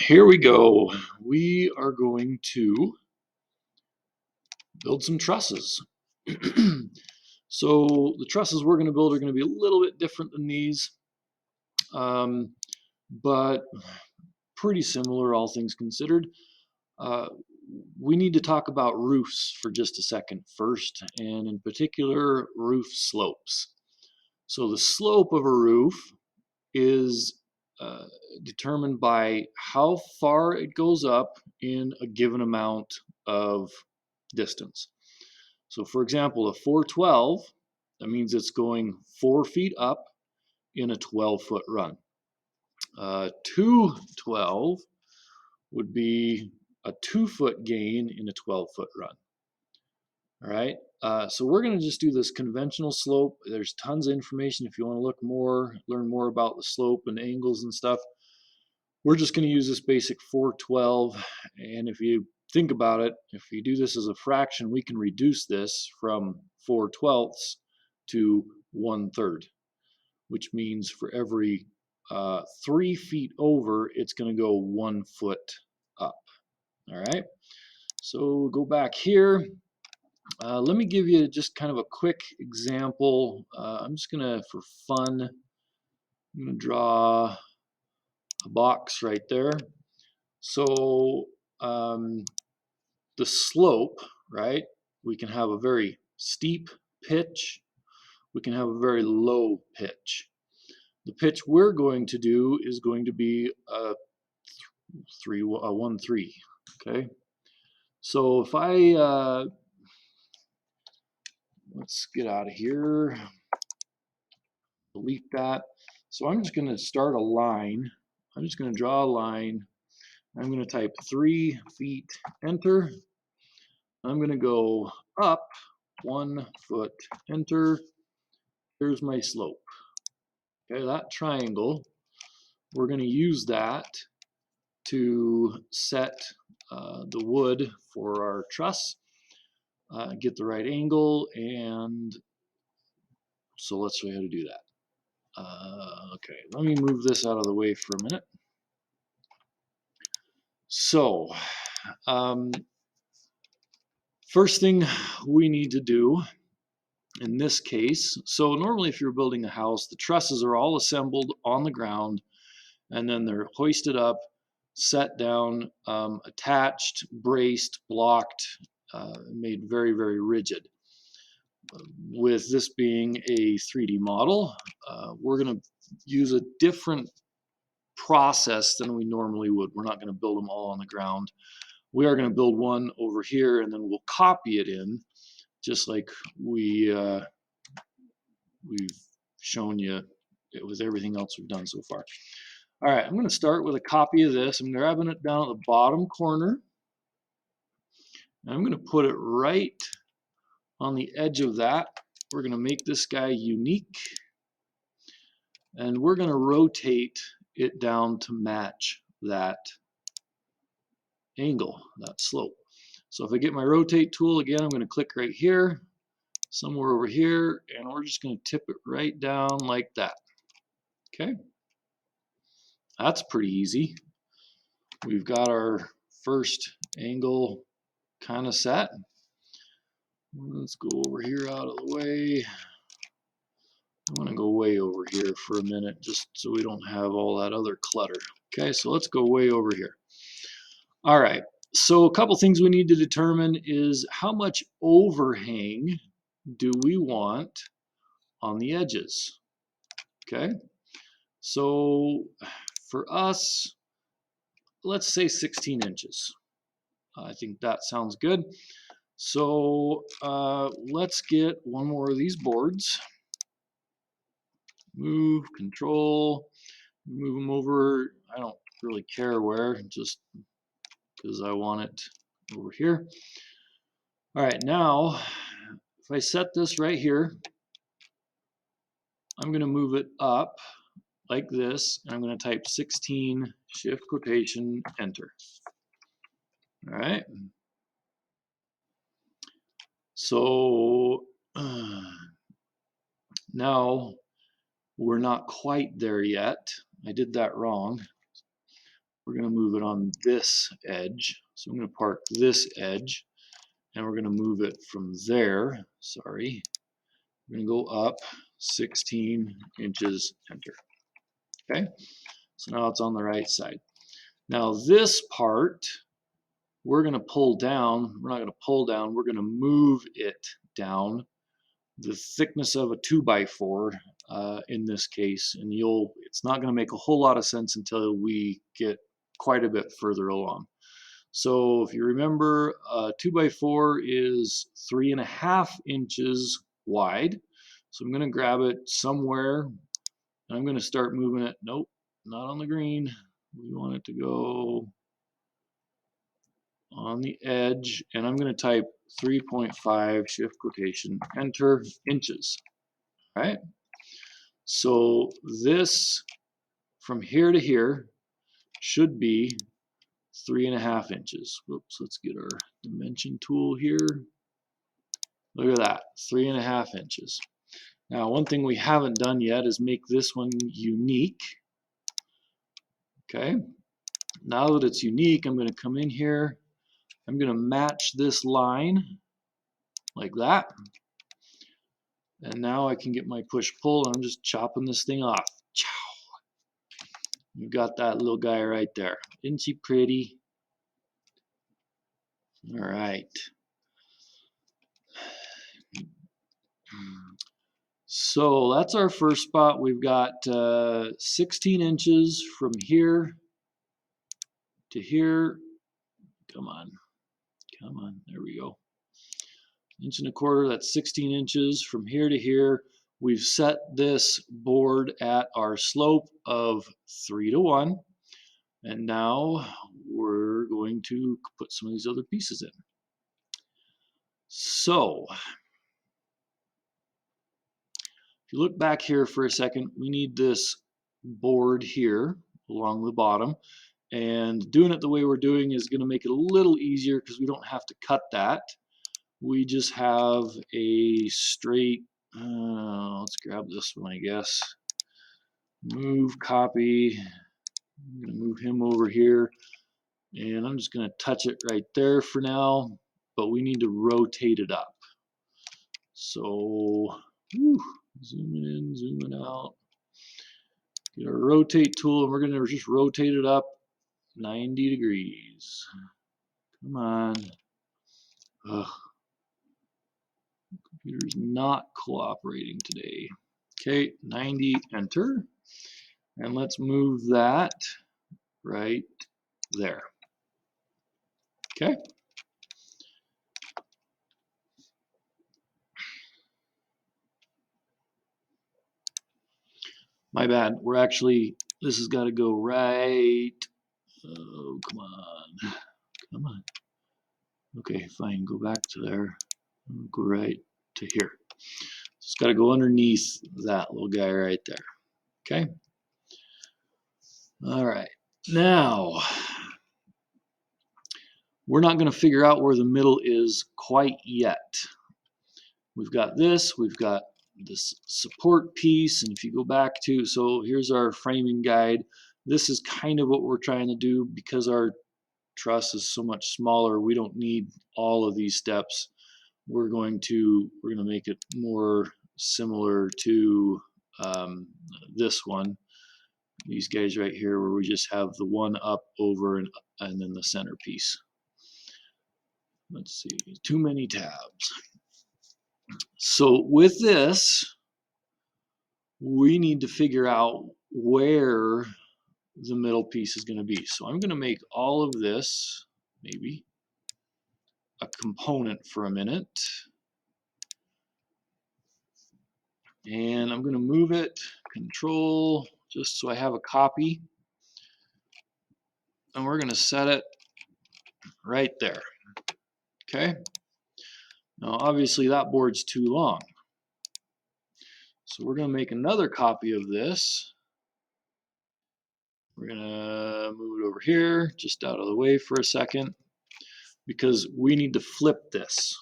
Here we go. We are going to build some trusses. So the trusses we're going to build are going to be a little bit different than these, but pretty similar, all things considered. Uh, we need to talk about roofs for just a second first, and in particular, roof slopes. So the slope of a roof is uh, determined by how far it goes up in a given amount of distance. So for example, a 412, that means it's going 4 feet up in a 12-foot run. 212 would be a 2-foot gain in a 12-foot run. All right, so we're going to just do this conventional slope. There's tons of information if you want to learn more about the slope and angles and stuff. We're just going to use this basic 412, and if you think about it, if you do this as a fraction, we can reduce this from 4/12 to 1/3, which means for every 3 feet over, it's going to go 1 foot up. All right, so go back here. Let me give you just kind of a quick example. I'm just going to, for fun, I'm going to draw a box right there. So the slope, right? We can have a very steep pitch. We can have a very low pitch. The pitch we're going to do is going to be a 1-3. Okay. So if I let's get out of here. Delete that. So I'm just going to start a line. I'm just going to draw a line. I'm going to type 3 feet, enter. I'm going to go up 1 foot, enter. Here's my slope. Okay, that triangle, we're going to use that to set the wood for our truss, get the right angle, and so let's show you how to do that. Okay, let me move this out of the way for a minute. So, first thing we need to do in this case, so normally if you're building a house, the trusses are all assembled on the ground and then they're hoisted up, set down, attached, braced, blocked, made very, very rigid. With this being a 3D model, we're going to use a different process than we normally would. We're not going to build them all on the ground. We are going to build one over here and then we'll copy it in, just like we've shown you with everything else we've done so far. All right, I'm going to start with a copy of this. I'm grabbing it down at the bottom corner. And I'm going to put it right on the edge of that. We're going to make this guy unique. And we're going to rotate it down to match that angle, that slope. So if I get my rotate tool again, I'm going to click right here, somewhere over here, and we're just going to tip it right down like that. Okay, that's pretty easy. We've got our first angle kind of set. Let's go over here out of the way. I'm going to go way over here for a minute just so we don't have all that other clutter. Okay, so let's go way over here. All right, so a couple things we need to determine is how much overhang do we want on the edges. Okay, so for us, let's say 16 inches. I think that sounds good. So let's get one more of these boards. Move, control, move them over. I don't really care where, just because I want it over here. All right, now if I set this right here, I'm going to move it up like this, and I'm going to type 16, shift quotation, enter. All right. So now we're not quite there yet. I did that wrong. we're going to move it on this edge. So I'm going to park this edge, and we're going to move it from there. Sorry. We're going to go up 16 inches, enter. Okay, so now it's on the right side. Now this part, we're going to pull down. We're not going to pull down. We're going to move it down the thickness of a 2x4 in this case, and it's not going to make a whole lot of sense until we get quite a bit further along. So if you remember, 2x4 is 3.5 inches wide. So I'm going to grab it somewhere, and I'm going to start moving it. Nope, not on the green. We want it to go on the edge, and I'm going to type 3.5 shift quotation enter inches. All right. So this from here to here should be 3.5 inches. Whoops, let's get our dimension tool here. Look at that, 3.5 inches. Now, one thing we haven't done yet is make this one unique. Okay, now that it's unique, I'm going to come in here. I'm going to match this line like that. And now I can get my push-pull, and I'm just chopping this thing off. You've got that little guy right there. Isn't she pretty? All right. So that's our first spot. We've got 16 inches from here to here. Come on. Come on. There we go. 1.25 inches. That's 16 inches from here to here. We've set this board at our slope of 3:1. And now we're going to put some of these other pieces in. So if you look back here for a second, we need this board here along the bottom. And doing it the way we're doing is going to make it a little easier because we don't have to cut that. We just have a straight, let's grab this one, I guess. Move, copy. I'm going to move him over here. And I'm just going to touch it right there for now. But we need to rotate it up. So, zooming in, zooming out. Get our rotate tool, and we're going to just rotate it up 90 degrees. Come on. Ugh. Computer's not cooperating today. Okay, 90, enter. And let's move that right there. Okay. My bad. We're actually, this has got to go right. Oh, come on. Come on. Okay, fine. Go back to there. Go right to here. It's got to go underneath that little guy right there. Okay. All right. Now, we're not going to figure out where the middle is quite yet. We've got this. We've got this support piece. And if you go back to, so here's our framing guide. This is kind of what we're trying to do because our truss is so much smaller. We don't need all of these steps. We're going to make it more similar to this one. These guys right here, where we just have the one up, over, and then the center piece. Let's see, too many tabs. So with this, we need to figure out where the middle piece is going to be. So I'm going to make all of this maybe a component for a minute. And I'm going to move it, control, just so I have a copy. And we're going to set it right there. Okay. Now, obviously, that board's too long. So we're going to make another copy of this. We're going to move it over here, just out of the way for a second, because we need to flip this.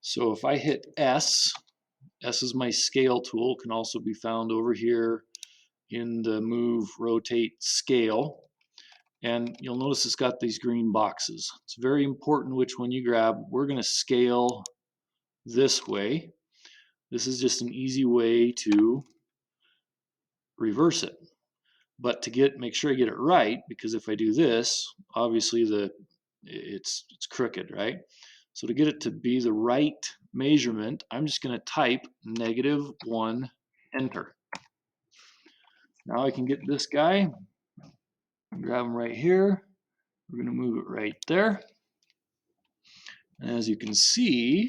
So if I hit S, S is my scale tool, can also be found over here in the move, rotate, scale. And you'll notice it's got these green boxes. It's very important which one you grab. We're going to scale this way. This is just an easy way to reverse it. But to make sure I get it right, because if I do this, obviously it's crooked, right? So to get it to be the right measurement, I'm just going to type -1, enter. Now I can get this guy, grab him right here. We're going to move it right there. And as you can see,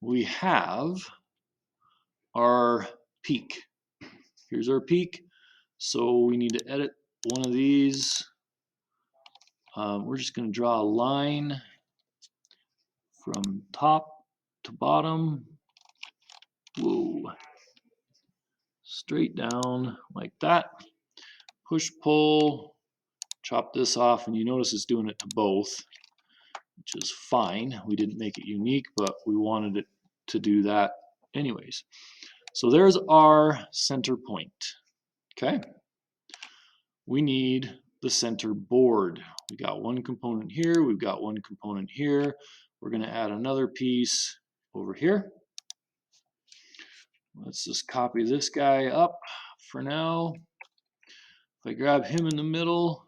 we have our peak. Here's our peak. So we need to edit one of these. We're just going to draw a line from top to bottom. Whoa. Straight down like that. Push, pull, chop this off, and you notice it's doing it to both, which is fine. We didn't make it unique, but we wanted it to do that anyways. So there's our center point. Okay. We need the center board. We got one component here. We've got one component here. We're going to add another piece over here. Let's just copy this guy up for now. If I grab him in the middle,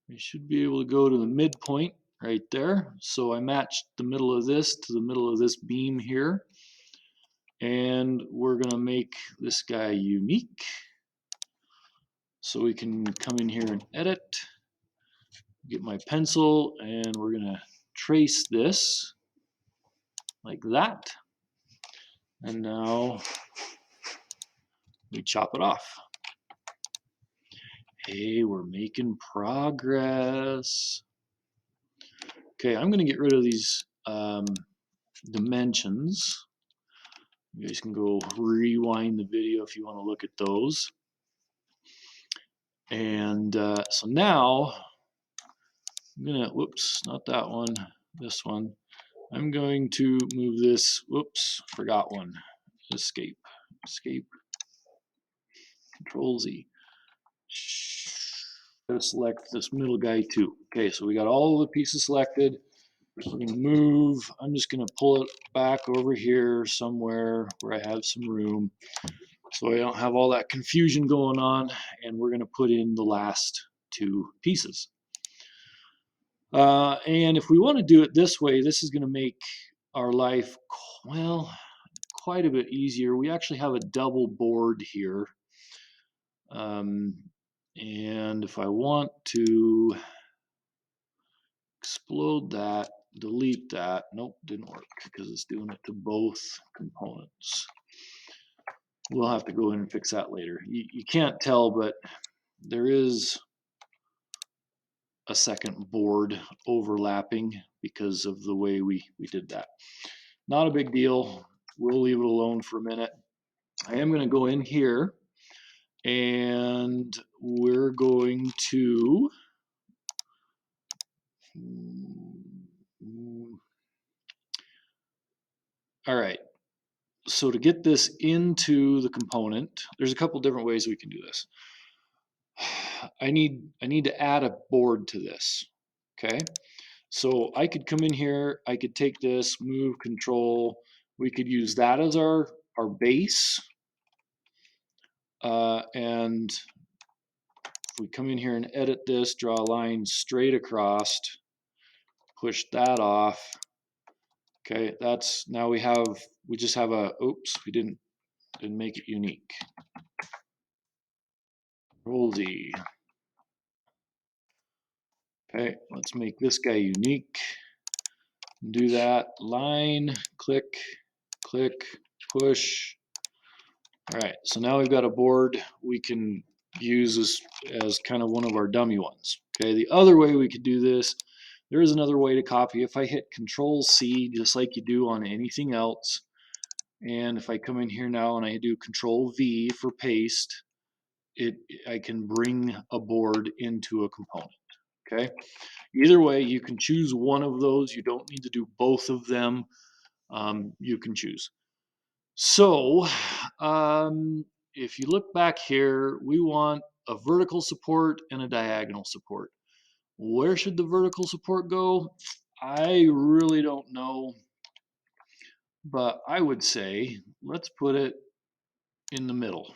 we should be able to go to the midpoint right there. So I matched the middle of this to the middle of this beam here. And we're going to make this guy unique. So we can come in here and edit. Get my pencil, and we're going to trace this like that. And now we chop it off. Hey, we're making progress. Okay, I'm going to get rid of these dimensions. You guys can go rewind the video if you want to look at those. And so now I'm going to, whoops, not that one, this one. I'm going to move this, whoops, forgot one. Escape, escape, Control Z. Gotta select this middle guy too. Okay, so we got all the pieces selected. We're gonna move, I'm just gonna pull it back over here somewhere where I have some room so I don't have all that confusion going on, and we're gonna put in the last two pieces. And if we want to do it this way, this is going to make our life, well, quite a bit easier. We actually have a double board here. And if I want to explode that, delete that, nope, didn't work because it's doing it to both components. We'll have to go in and fix that later. You can't tell, but there is a second board overlapping because of the way we did that. Not a big deal. We'll leave it alone for a minute. I am going to go in here and we're going to all right. So to get this into the component, there's a couple different ways we can do this. I need to add a board to this. Okay. So I could come in here, I could take this, move, control. We could use that as our base. And if we come in here and edit this, draw a line straight across, push that off. Okay, that's, now we just have a, oops, we didn't make it unique. Control Z. Okay, let's make this guy unique. Do that, line, click, click, push. All right, so now we've got a board we can use as kind of one of our dummy ones. Okay, the other way we could do this, there is another way to copy. If I hit Control C, just like you do on anything else, and if I come in here now and I do Control V for paste, I can bring a board into a component. Okay, either way, you can choose one of those. You don't need to do both of them. You can choose. So if you look back here, we want a vertical support and a diagonal support. Where should the vertical support go? I really don't know, but I would say let's put it in the middle.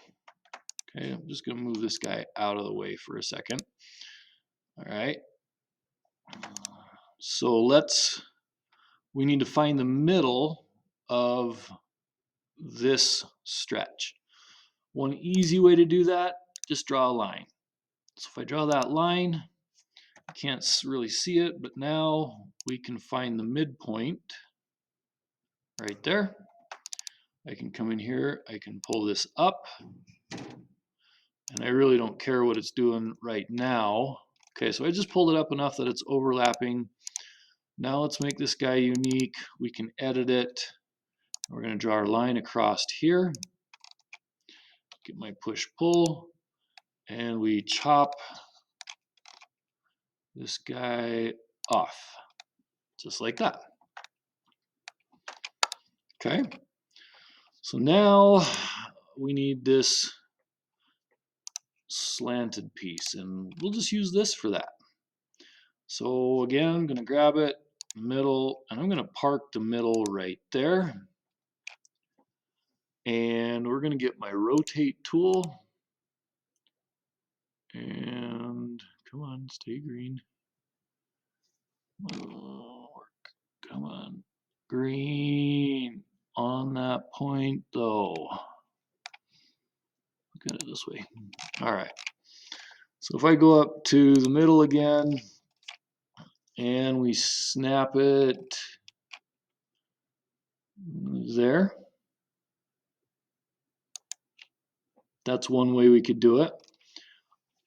Okay, I'm just going to move this guy out of the way for a second. All right. So we need to find the middle of this stretch. One easy way to do that, just draw a line. So if I draw that line, I can't really see it, but now we can find the midpoint right there. I can come in here, I can pull this up, and I really don't care what it's doing right now. Okay, so I just pulled it up enough that it's overlapping. Now let's make this guy unique. We can edit it. We're going to draw our line across here. Get my push-pull, and we chop this guy off, just like that. Okay, so now we need this slanted piece, and we'll just use this for that. So again, I'm going to grab it, middle, and I'm going to park the middle right there. And we're going to get my rotate tool. And come on, stay green. Oh, come on. Green on that point though. Look at it this way. All right. So if I go up to the middle again and we snap it there. That's one way we could do it.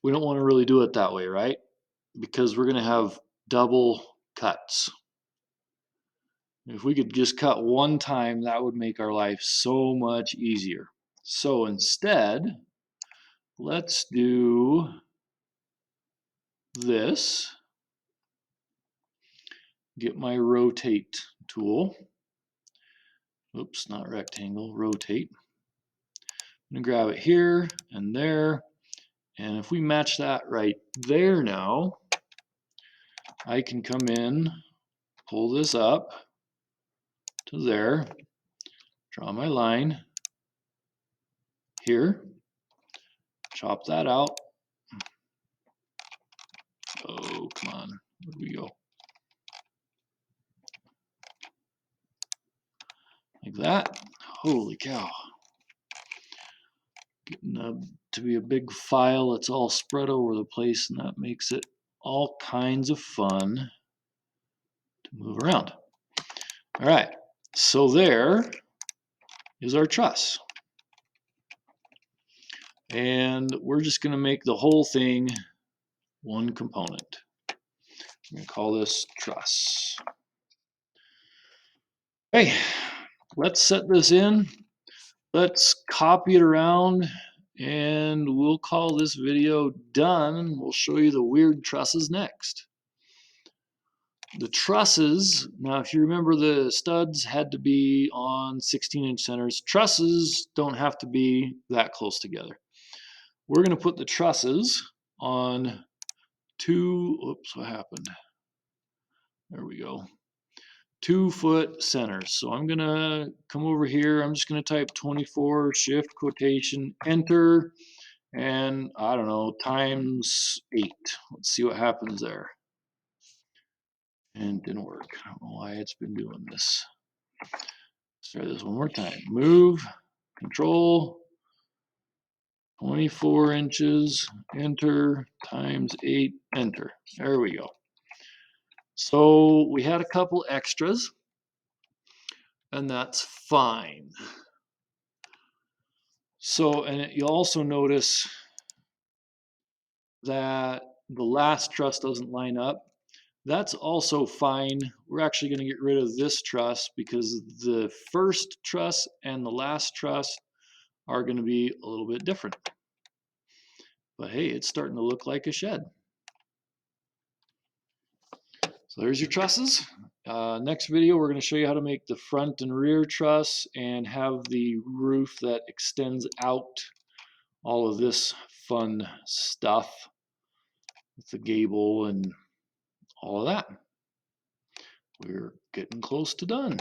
We don't want to really do it that way, right? Because we're going to have double cuts. If we could just cut one time, that would make our life so much easier. So instead, let's do this. Get my rotate tool. Oops, not rectangle, rotate. I'm going to grab it here and there. And if we match that right there now, I can come in, pull this up to there, draw my line here, chop that out. Oh, come on, where do we go? Like that. Holy cow. Getting to be a big file that's all spread over the place, and that makes it all kinds of fun to move around. All right, so there is our truss. And we're just going to make the whole thing one component. I'm going to call this truss. Okay, let's set this in. Let's copy it around, and we'll call this video done. We'll show you the weird trusses next. The trusses, now if you remember, the studs had to be on 16-inch centers. Trusses don't have to be that close together. We're going to put the trusses on oops, what happened? There we go. 2-foot centers. So I'm going to come over here. I'm just going to type 24, shift, quotation, enter, and I don't know, times 8. Let's see what happens there. And it didn't work. I don't know why it's been doing this. Let's try this one more time. Move, control, 24 inches, enter, times 8, enter. There we go. So we had a couple extras, and that's fine. So, and you'll also notice that the last truss doesn't line up. That's also fine. We're actually going to get rid of this truss because the first truss and the last truss are going to be a little bit different. But hey, it's starting to look like a shed. So there's your trusses. Next video, we're going to show you how to make the front and rear truss and have the roof that extends out all of this fun stuff with the gable and all of that. We're getting close to done.